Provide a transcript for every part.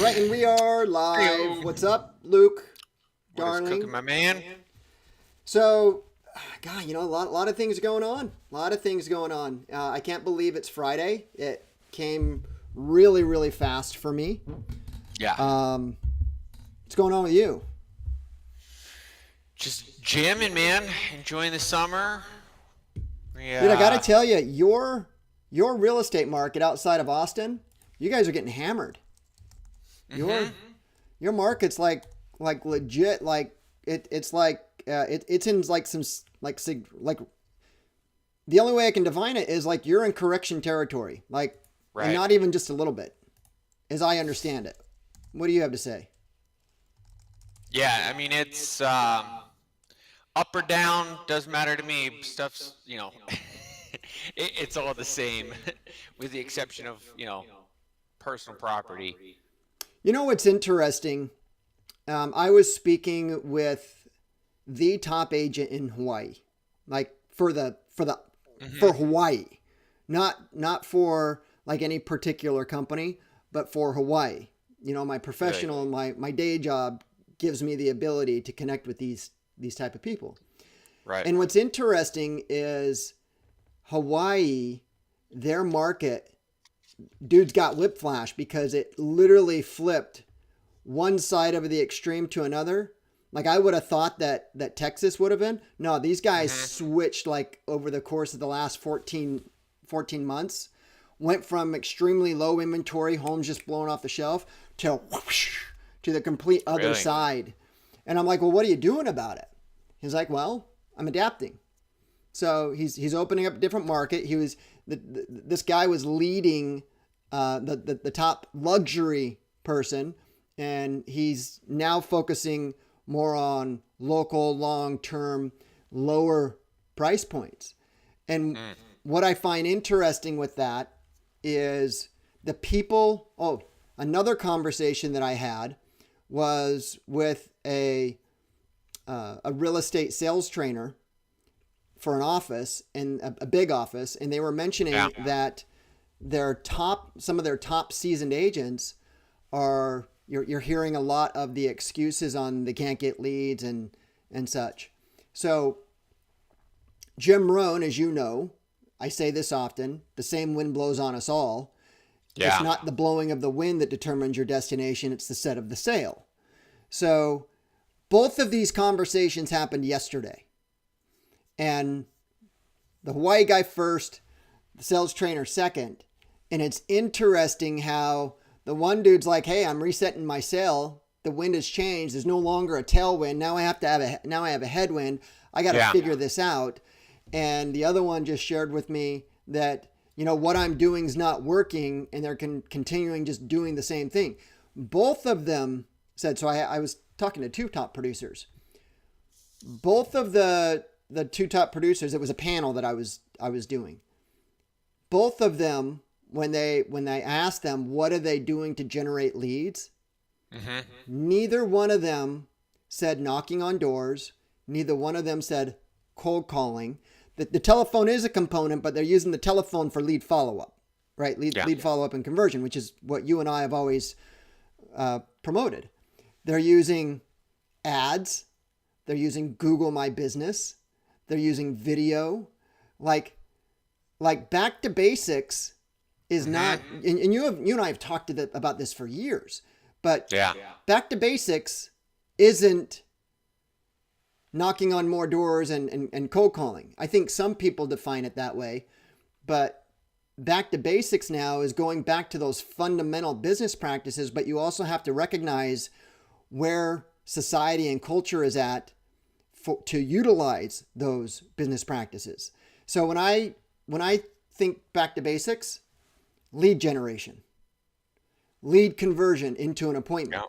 All right, and we are live. Heyo. What's up, Luke, What is cooking, darling? my man? So, God, a lot of things going on. A lot of things going on. I can't believe it's Friday. It came really, really fast for me. Yeah. Um, what's going on with you? Just jamming, man. Enjoying the summer. Dude, I got to Yeah. tell you, your real estate market outside of Austin, you guys are getting hammered. Your Mm-hmm. your market's like legit. Like it's like it's in like some like the only way I can define it is like you're in correction territory, like, and Right. not even just a little bit, as I understand it. What do you have to say? Yeah. I mean, it's up or down doesn't matter to me. Stuff's it's all the same, with the exception of personal property. You know what's interesting? I was speaking with the top agent in Hawaii, like for Mm-hmm. Hawaii, not for like any particular company, but for Hawaii. My Really. professional, my day job gives me the ability to connect with these type of people. Right. And what's interesting is Hawaii, their market, dude's got whiplash because it literally flipped one side of the extreme to another. Like I would have thought that Texas would have been. No, these guys Mm-hmm. switched like over the course of the last 14 months. Went from extremely low inventory, homes just blowing off the shelf, to whoosh, to the complete other Really. side. And I'm like, well, what are you doing about it? He's like, well, I'm adapting. So he's opening up a different market. This guy was leading the top luxury person, and he's now focusing more on local, long term, lower price points. And Mm. what I find interesting with that is the people. Oh, another conversation that I had was with a real estate sales trainer for an office, and a big office, and they were Yeah. mentioning that some of their top seasoned agents are, you're hearing a lot of the excuses on they can't get leads and such. So Jim Rohn, as you know, I say this often, the same wind blows on us all. It's Yeah. not the blowing of the wind that determines your destination, it's the set of the sail. So both of these conversations happened yesterday. And the Hawaii guy first, the sales trainer second. And it's interesting how the one dude's like, "Hey, I'm resetting my sail. The wind has changed. There's no longer a tailwind. Now I have a headwind. I got to Yeah. figure this out." And the other one just shared with me that what I'm doing is not working, and they're continuing just doing the same thing. Both of them said. So I was talking to two top producers. Both of the two top producers. It was a panel that I was doing. Both of them, when I asked them what are they doing to generate leads, Mm-hmm. neither one of them said knocking on doors. Neither one of them said cold calling. The telephone is a component, but they're using the telephone for lead follow up, right? Yeah. Lead follow up and conversion, which is what you and I have always promoted. They're using ads. They're using Google My Business. They're using video. Like back to basics is not, Mm-hmm. and you and I have talked about this for years, but Yeah. back to basics isn't knocking on more doors and cold calling. I think some people define it that way, but back to basics now is going back to those fundamental business practices, but you also have to recognize where society and culture is at to utilize those business practices. So when I think back to basics, lead generation, lead conversion into an Yeah. appointment,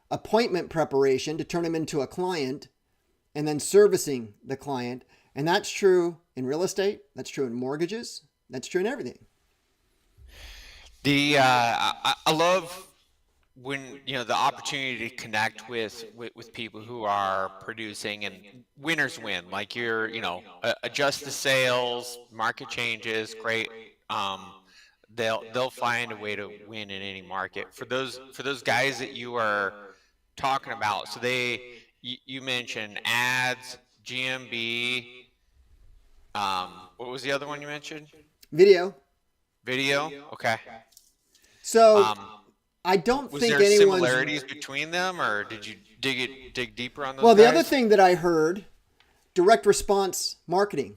appointment preparation to turn them into a client, and then servicing the client. And that's true in real estate, that's true in mortgages, that's true in everything. I love when the opportunity to connect with people who are producing, and winners win. Like adjust the sales, market changes, great. they'll find a way to win in any market. For those guys that you are talking about, so you mentioned ads, GMB. What was the other one you mentioned? Video. Video. Okay. So Um, I don't was think there anyone's. similarities between them, or did you dig deeper on those Well, the other guys? thing that I heard, direct response marketing,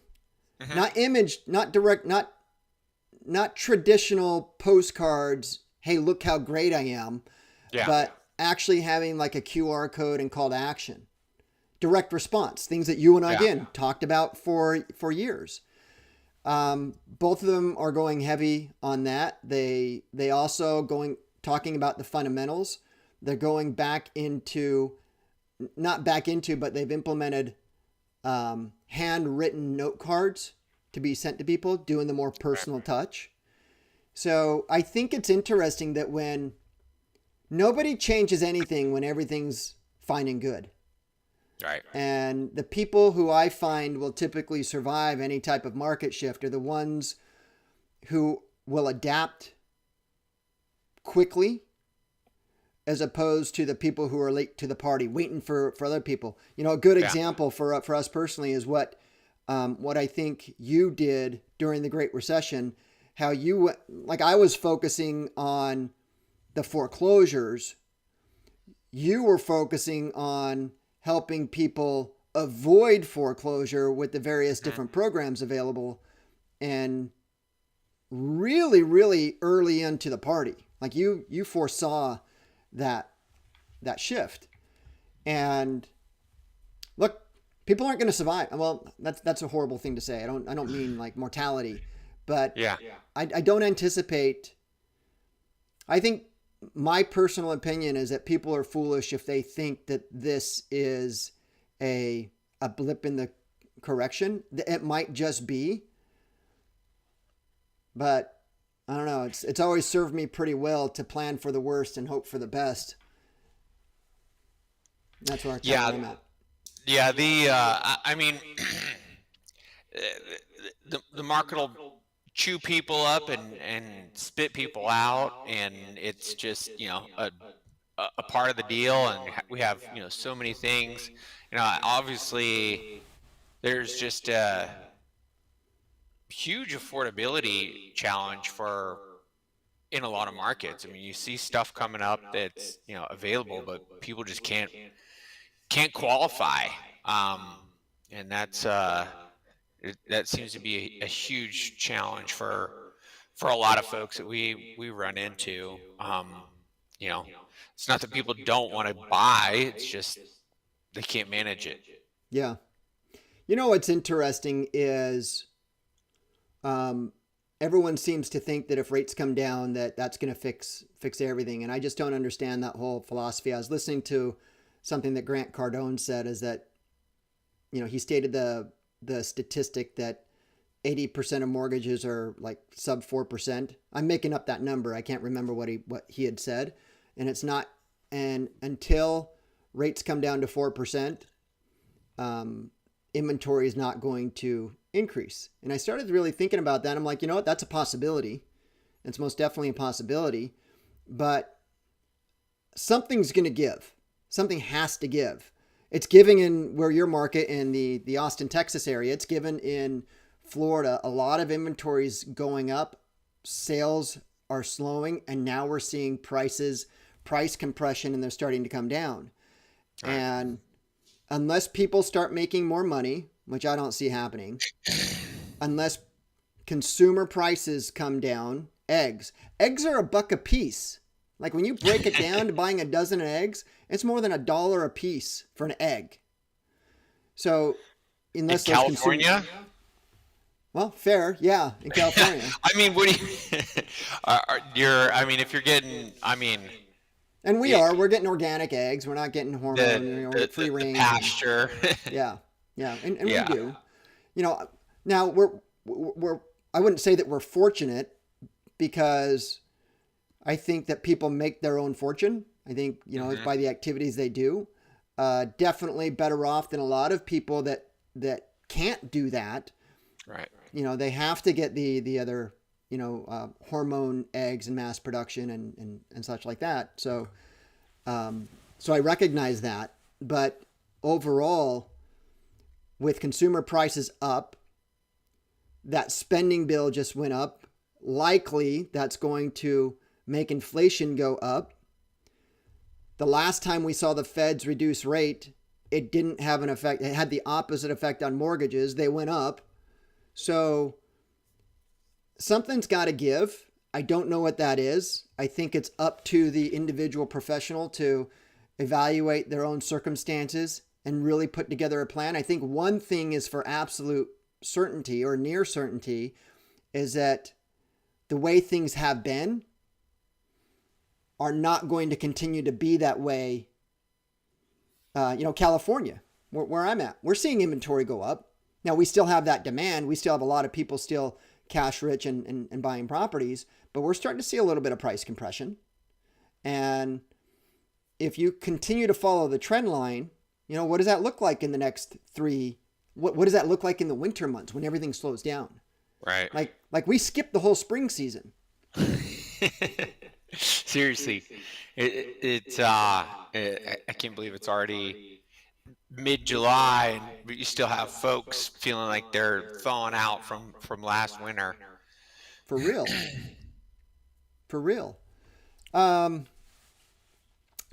Mhm. not image, not direct, not traditional postcards. Hey, look how great I am, Yeah. but actually having like a QR code and call to action. Direct response, things that you and I Yeah. again talked about for years. Both of them are going heavy on that. They also talking about the fundamentals. They're going back into, not back into, but they've implemented handwritten note cards to be sent to people, doing the more personal touch. So I think it's interesting that when nobody changes anything when everything's fine and good. Right. And the people who I find will typically survive any type of market shift are the ones who will adapt quickly, as opposed to the people who are late to the party, waiting for other people. You know, a good Yeah. example for us personally is what I think you did during the Great Recession. How you, like, I was focusing on the foreclosures. You were focusing on helping people avoid foreclosure with the various different programs available, and really, really early into the party. Like you foresaw that shift. And look, people aren't going to survive. Well, that's a horrible thing to say. I don't mean like mortality, but Yeah. I don't anticipate. I think my personal opinion is that people are foolish if they think that this is a blip in the correction. It might just be, but I don't know. It's always served me pretty well to plan for the worst and hope for the best. That's where Yeah. I'm at. Yeah. I mean, the market will chew people up and spit people out, and it's just a part of the deal. And we have so many things. Obviously, there's just a huge affordability challenge for in a lot of markets. I mean, you see stuff coming up that's available, but people just can't qualify. And that seems to be a huge challenge for a lot of folks that we run into. You know, it's not that people don't want to buy; it's just they can't manage it. Yeah. You know what's interesting is everyone seems to think that if rates come down, that's going to fix everything, and I just don't understand that whole philosophy. I was listening to something that Grant Cardone said, is that he stated the statistic that 80% of mortgages are like sub 4%. I'm making up that number. I can't remember what he had said, and it's not. And until rates come down to 4%, inventory is not going to increase. And I started really thinking about that. I'm like, you know what? That's a possibility. It's most definitely a possibility. But something's going to give. Something has to give. It's giving in where your market in the Austin, Texas area. It's given in Florida. A lot of inventories going up. Sales are slowing. And now we're seeing price compression, and they're starting to come down. Right. And unless people start making more money, which I don't see happening, unless consumer prices come down, eggs are $1 a piece. Like when you break it down to buying a dozen of eggs, it's more than $1 a piece for an egg. So unless in California, well, fair, yeah, in California. I mean, what do you? I mean, if you're getting, and we're getting organic eggs. We're not getting hormone, free range, pasture. Yeah, and Yeah. we do. Now we're. I wouldn't say that we're fortunate, because I think that people make their own fortune. I think by the activities they do. Definitely better off than a lot of people that can't do that. Right. They have to get the other hormone eggs and mass production and such like that. So so I recognize that, but overall, with consumer prices up, that spending bill just went up. Likely that's going to make inflation go up. The last time we saw the Feds reduce rate, it didn't have an effect. It had the opposite effect on mortgages. They went up. So something's got to give. I don't know what that is. I think it's up to the individual professional to evaluate their own circumstances and really put together a plan. I think one thing is for absolute certainty or near certainty is that the way things have been are not going to continue to be that way. California, where I'm at, we're seeing inventory go up. Now we still have that demand. We still have a lot of people still cash rich and buying properties, but we're starting to see a little bit of price compression. And if you continue to follow the trend line, what does that look like in the next what does that look like in the winter months when everything slows down? Right. Like we skipped the whole spring season. Seriously, I can't believe it's already mid-July and you still have folks feeling like they're thawing out from last winter. For real. For real.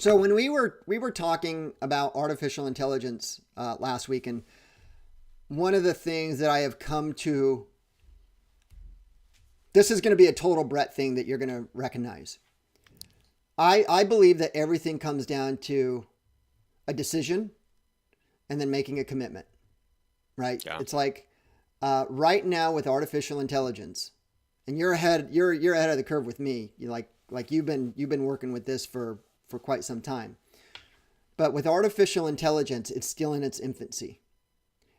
So when we were talking about artificial intelligence last week, and one of the things that I have come to, this is going to be a total Brett thing that you're going to recognize. I believe that everything comes down to a decision and then making a commitment, right? Yeah. It's like right now with artificial intelligence, and you're ahead of the curve with me. You like you've been working with this for quite some time. But with artificial intelligence, it's still in its infancy.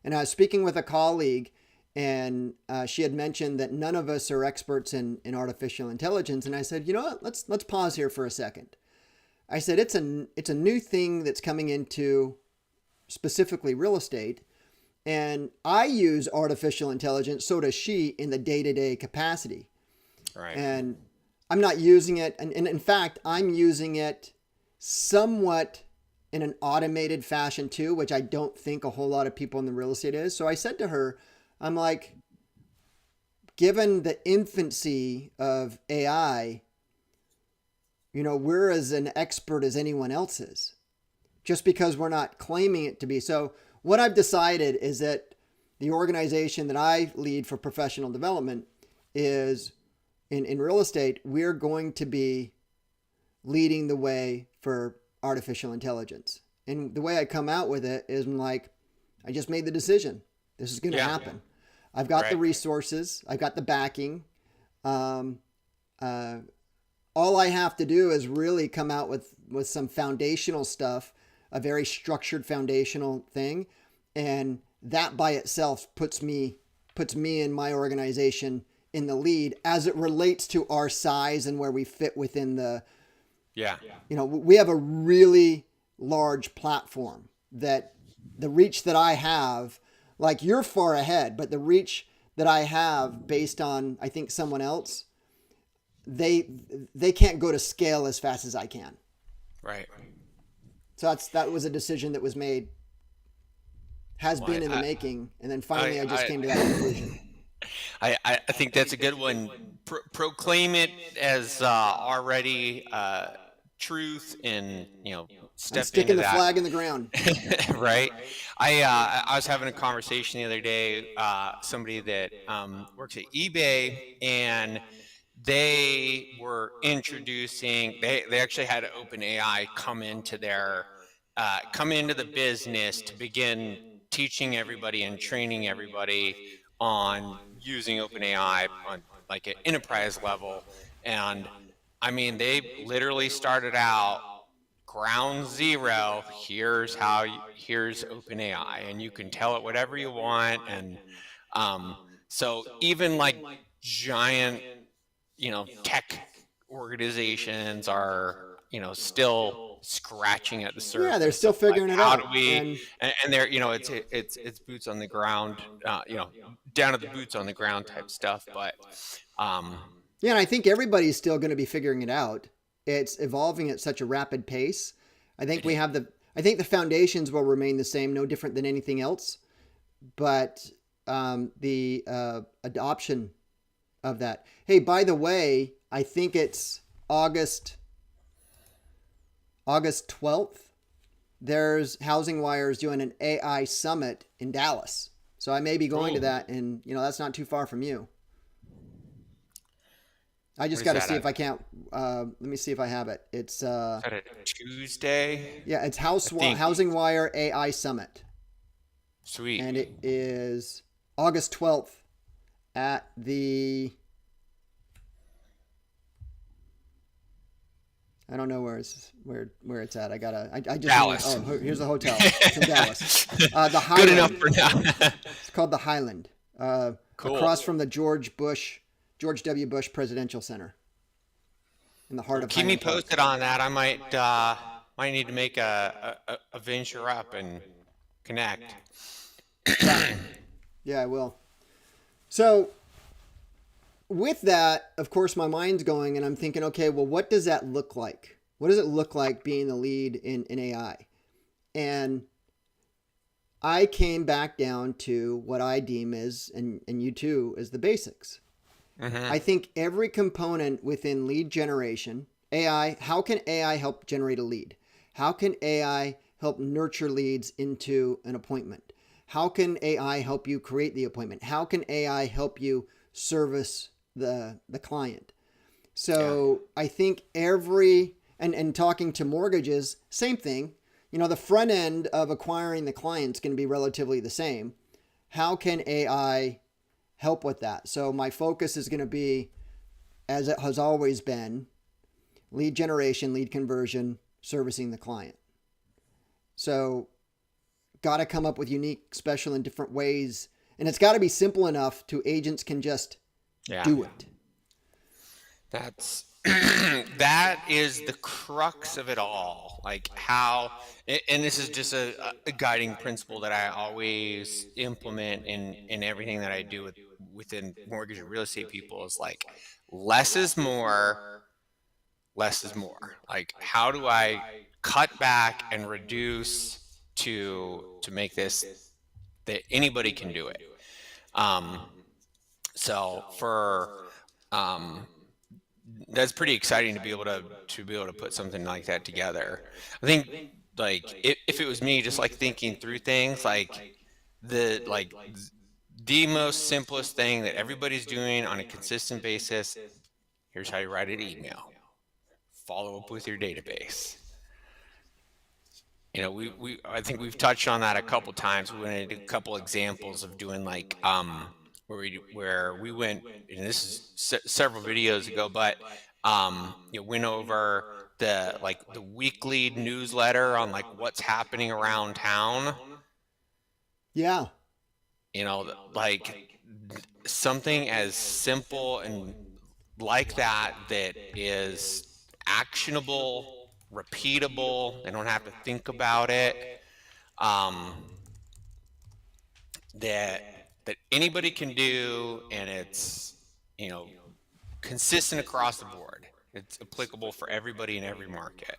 And I was speaking with a colleague, and she had mentioned that none of us are experts in artificial intelligence. And I said, you know what? Let's pause here for a second. I said, it's a new thing that's coming into specifically real estate. And I use artificial intelligence, so does she, in the day-to-day capacity. Right. And I'm not using it. And in fact, I'm using it somewhat in an automated fashion too, which I don't think a whole lot of people in the real estate is. So I said to her, I'm like, given the infancy of AI, we're as an expert as anyone else is, just because we're not claiming it to be. So what I've decided is that the organization that I lead for professional development is in real estate, we're going to be leading the way for artificial intelligence. And the way I come out with it is I'm like, I just made the decision. This is going to happen. I've got the resources. I've got the backing. All I have to do is really come out with some foundational stuff, a very structured foundational thing. And that by itself puts me and my organization in the lead as it relates to our size and where we fit within the, we have a really large platform that the reach that I have, like you're far ahead, but the reach that I have based on, I think someone else, they can't go to scale as fast as I can. Right. So that was a decision that was made, been in the making. And then finally I just came to that conclusion. I think that's a good one. Proclaim it as already truth, and step sticking into the flag in the ground. Right. I was having a conversation the other day. Somebody that works at eBay, and they were introducing. They actually had OpenAI come into the business to begin teaching everybody and training everybody on using OpenAI on like an enterprise level. And I mean, they literally started out ground zero. Here's OpenAI, and you can tell it whatever you want. And so even like giant, tech organizations are, still scratching at the surface. Yeah, they're still of, like, figuring it how out. do we, And and they're, it's boots on the ground, down to the boots on the ground type stuff. But yeah, and I think everybody's still going to be figuring it out. It's evolving at such a rapid pace. I think I think the foundations will remain the same, no different than anything else. But the adoption of that. Hey, by the way, I think it's August 12th. There's Housing Wire is doing an AI summit in Dallas. So I may be going to that, and that's not too far from you. I just got to see if I can't. Let me see if I have it. It's is that a Tuesday? yeah, it's Housing Wire AI Summit, Sweet. and it is August 12th at the. I don't know where it's at. I just Dallas. Here's the hotel. It's in Dallas. The Highland. Good enough for now. It's called the Highland. Cool. Across from the George W. Bush Presidential Center, in the heart of. Keep me Highland Park. posted on that. I might need to make a venture up and connect. Yeah, I will. So with that, of course, my mind's going, and I'm thinking, okay, well, what does that look like? What does it look like being the lead in AI? And I came back down to what I deem is, and you too, as the basics. Mm-hmm. I think every component within lead generation, AI, how can AI help generate a lead? How can AI help nurture leads into an appointment? How can AI help you create the appointment? How can AI help you service the client? So I think and talking to mortgages, same thing. The front end of acquiring the client's going to be relatively the same. How can AI help with that? So my focus is going to be, as it has always been, lead generation, lead conversion, servicing the client. So got to come up with unique, special, and different ways. And it's got to be simple enough to agents can just do it. That's that is the crux of it all. Like how, and this is just a guiding principle that I always implement in everything that I do within mortgage and real estate people, is like less is more, less is more. Like, how do I cut back and reduce to make this that anybody can do it? So for that's pretty exciting to be able to put something like that together. I think, like, if it was me, just like thinking through things, like the most simplest thing that everybody's doing on a consistent basis. Here's how you write an email. Follow up with your database. I think we've touched on that a couple times. We went into a couple examples of doing like where we went, and this is several videos ago, but went over the weekly newsletter on like what's happening around town. Yeah. Like something as simple and like that is actionable, repeatable. They don't have to think about it. That anybody can do, and it's consistent across the board. It's applicable for everybody in every market.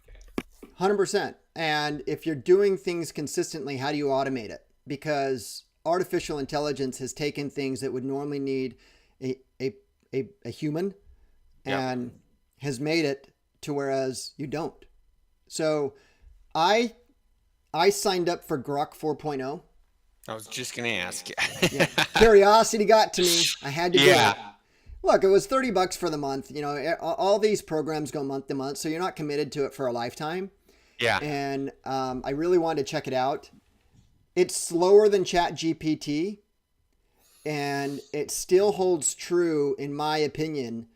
100%. And if you're doing things consistently, how do you automate it? Because artificial intelligence has taken things that would normally need a human and has made it to whereas you don't. So I signed up for Grok 4.0. I was just going to ask you. Yeah. Curiosity got to me. I had to do it. Look, it was $30 for the month. All these programs go month to month, so you're not committed to it for a lifetime. Yeah. And I really wanted to check it out. It's slower than ChatGPT, and it still holds true, in my opinion,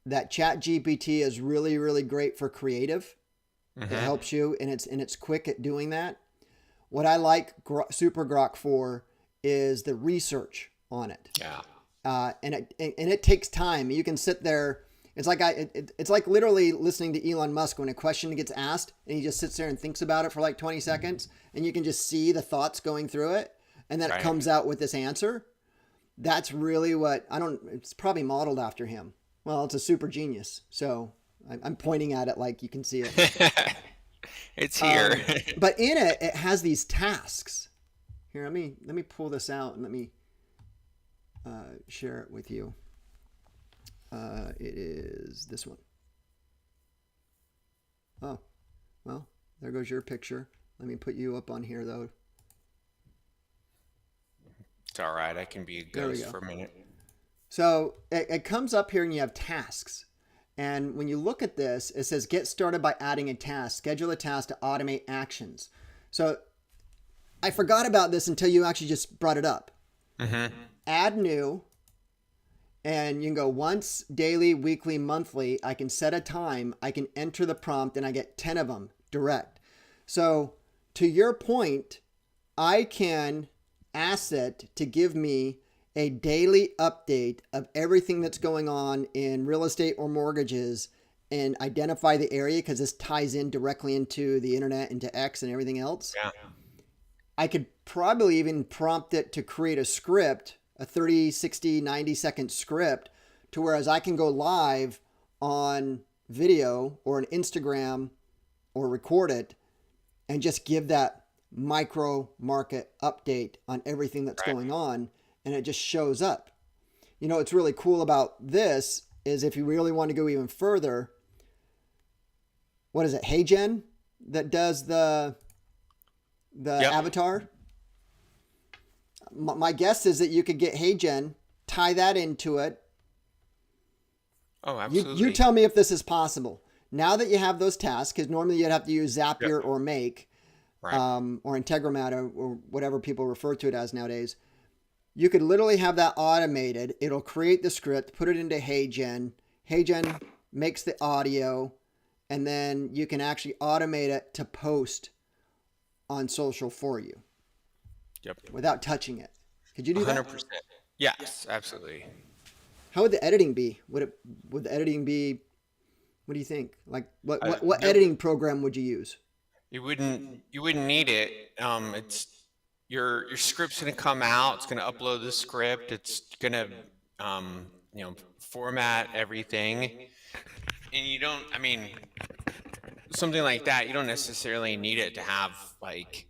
that ChatGPT is really, really great for creative. Mm-hmm. It helps you, and it's quick at doing that. What I like Super Grok for is the research on it. Yeah. And it takes time. You can sit there It's like it's like literally listening to Elon Musk when a question gets asked and he just sits there and thinks about it for like 20 seconds and you can just see the thoughts going through it and then it Right. comes out with this answer. That's really what it's probably modeled after him. Well, it's a super genius. So I'm pointing at it like you can see it. It's here. But in it, it has these tasks. Here, let me pull this out and let me share it with you. It is this one. Oh, well, there goes your picture. Let me put you up on here, though. It's all right. I can be a ghost for a minute. So it comes up here and you have tasks. And when you look at this, it says get started by adding a task. Schedule a task to automate actions. So I forgot about this until you actually just brought it up. Mm-hmm. Add new. And you can go once, daily, weekly, monthly. I can set a time. I can enter the prompt and I get 10 of them direct. So to your point, I can ask it to give me a daily update of everything that's going on in real estate or mortgages and identify the area because this ties in directly into the internet, into X and everything else. Yeah. I could probably even prompt it to create a script, a 30, 60, 90-second script, to whereas I can go live on video or an Instagram or record it and just give that micro market update on everything that's going on, and it just shows up. You know, what's really cool about this is if you really want to go even further, what is it, HeyGen that does the Yep. avatar? My guess is that you could get HeyGen, tie that into it. Oh, absolutely. You tell me if this is possible. Now that you have those tasks, because normally you'd have to use Zapier or Make, Right. or Integromat or whatever people refer to it as nowadays. You could literally have that automated. It'll create the script, put it into HeyGen. HeyGen makes the audio, and then you can actually automate it to post on social for you. Yep. Without touching it. Could you do that? 100%. Yes, absolutely. How would the editing be? Would the editing be? What do you think? Like what there- editing program would you use? You wouldn't need it. It's your script's gonna come out. It's gonna upload the script. It's gonna format everything. And you don't. I mean, something like that. You don't necessarily need it to have like,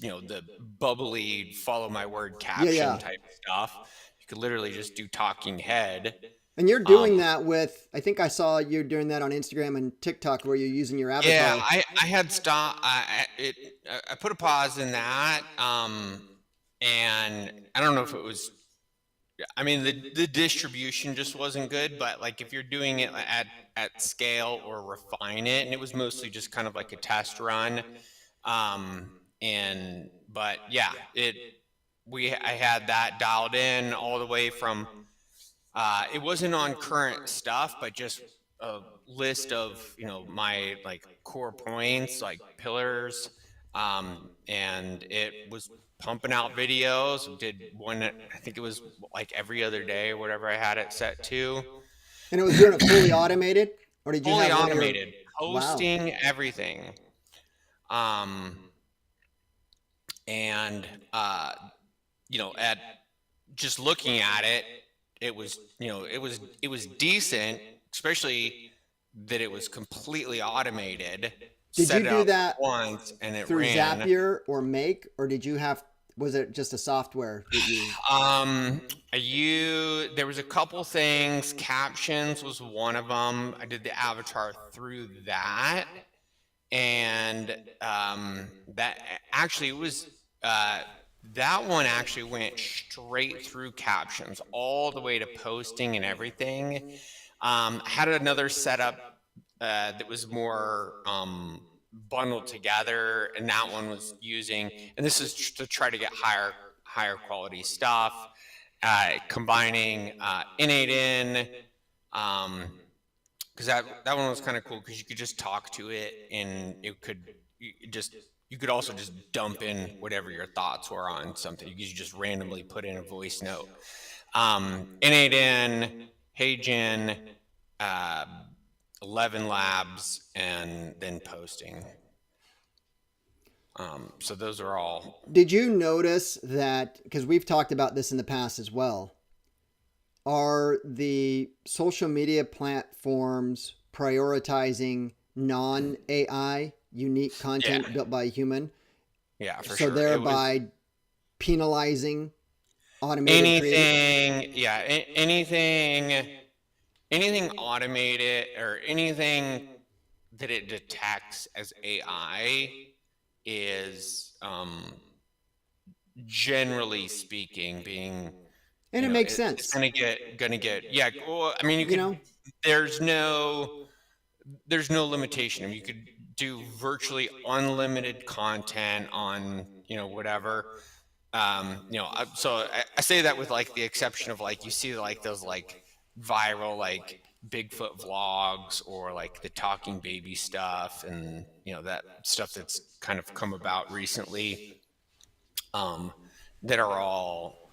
the bubbly follow my word caption yeah. type stuff. You could literally just do talking head. And you're doing that with, I think I saw you doing that on Instagram and TikTok where you're using your avatar. Yeah, I had stopped. I put a pause in that, and I don't know if it was. I mean, the distribution just wasn't good. But like, if you're doing it at scale or refine it, and it was mostly just kind of like a test run. But yeah, I had that dialed in all the way from. It wasn't on current stuff, but just a list of, my like core points, like pillars. And it was pumping out videos. Did one, I think it was like every other day or whatever I had it set to. And it was doing it fully automated? Or did you Fully have one of your- automated, hosting everything. And, at just looking at it, it was, it was decent, especially that it was completely automated. Did Set you it do up that once and it through ran. Zapier or Make, or was it just a software that you? There was a couple things. Captions was one of them. I did the avatar through that, and that actually was that one actually went straight through captions all the way to posting and everything. Had another setup that was more bundled together, and that one was using, and this is to try to get higher quality stuff, combining N8N, because that one was kind of cool because you could just talk to it, and you could also just dump in whatever your thoughts were on something. You could just randomly put in a voice note. N8N, HeyGen, uh, 11 Labs, and then posting. So those are all. Did you notice that, because we've talked about this in the past as well, are the social media platforms prioritizing non-AI unique content built by a human? Yeah, for So sure. thereby penalizing automated creators? Anything automated or anything that it detects as AI is, generally speaking, being, And it makes sense. it's gonna get, yeah. Well, I mean, You know, there's no, limitation. I mean, you could do virtually unlimited content on, whatever. So I say that with like the exception of like, you see like those like viral like Bigfoot vlogs or like the talking baby stuff, and that stuff that's kind of come about recently, um that are all,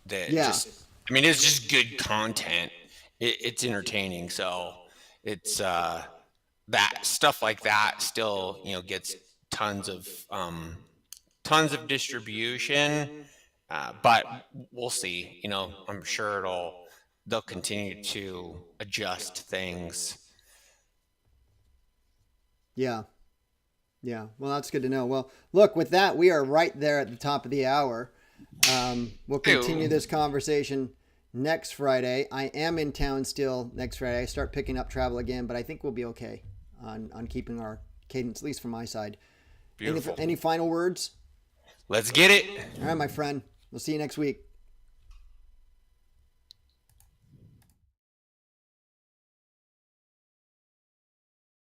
that yeah. just, I mean, it's just good content. It's entertaining. So it's, that stuff like that still, gets tons of, distribution. But we'll see. I'm sure they'll continue to adjust things. Yeah. Yeah. Well, that's good to know. Well, look, with that, we are right there at the top of the hour. We'll continue this conversation next Friday. I am in town still next Friday. I start picking up travel again, but I think we'll be okay on keeping our cadence, at least from my side. Beautiful. Any final words? Let's get it. All right, my friend. We'll see you next week.